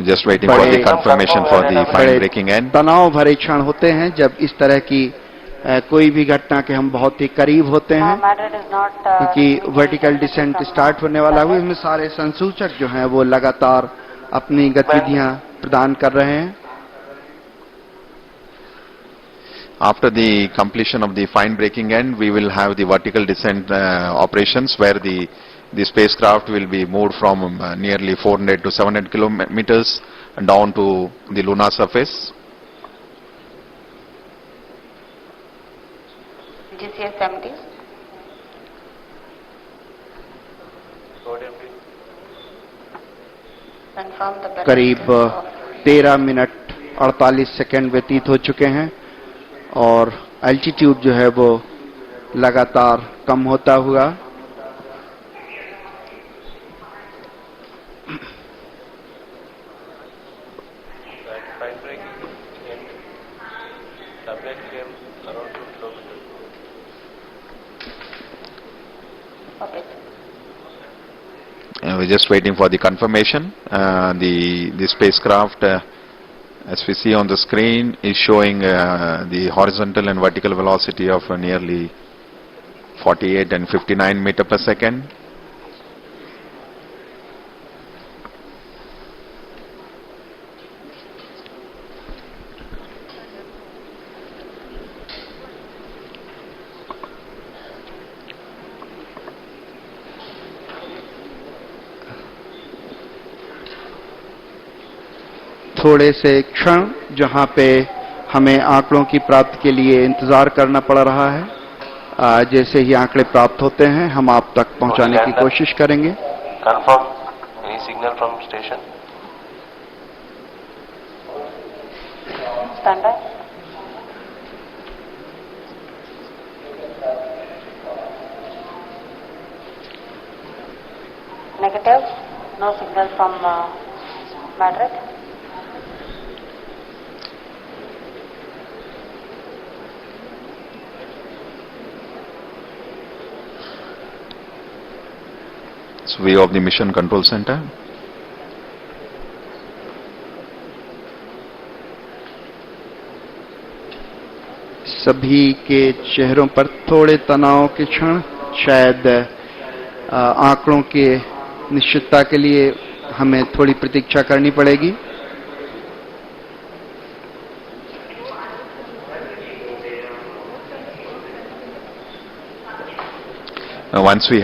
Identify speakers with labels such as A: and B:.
A: Just waiting for the confirmation for the fine
B: बड़े
A: breaking end.
B: तनाव भरे क्षण होते हैं जब इस तरह की कोई भी घटना के हम बहुत ही करीब होते हैं, क्योंकि वर्टिकल डिसेंट स्टार्ट होने वाला हुआ। इसमें सारे संसूचक जो हैं वो लगातार अपनी गतिविधियां प्रदान कर रहे हैं।
A: After the completion of the fine breaking end, we will have the vertical descent operations where the spacecraft will be moved from nearly 400 to 700 kilometers down to the lunar surface.
C: GCS 70.
B: करीब 13 minute 48 second व्यतीत हो चुके हैं और altitude जो है वो लगातार कम होता हुआ।
A: We're just waiting for the confirmation. The spacecraft, as we see on the screen, is showing the horizontal and vertical velocity of nearly 48 and 59 meter per second.
B: थोड़े से क्षण जहां पे हमें आंकड़ों की प्राप्ति के लिए इंतजार करना पड़ रहा है, जैसे ही आंकड़े प्राप्त होते हैं हम आप तक पहुंचाने की कोशिश करेंगे।
D: Confirm any signal from station.
C: Stand by. Negative, no signal from Madrid.
A: It's view of the mission control center.
B: सभी के चेहरों पर थोड़े तनाव के क्षण, शायद आंकड़ों के निश्चितता के लिए हमें थोड़ी प्रतीक्षा करनी पड़ेगी।
A: Once we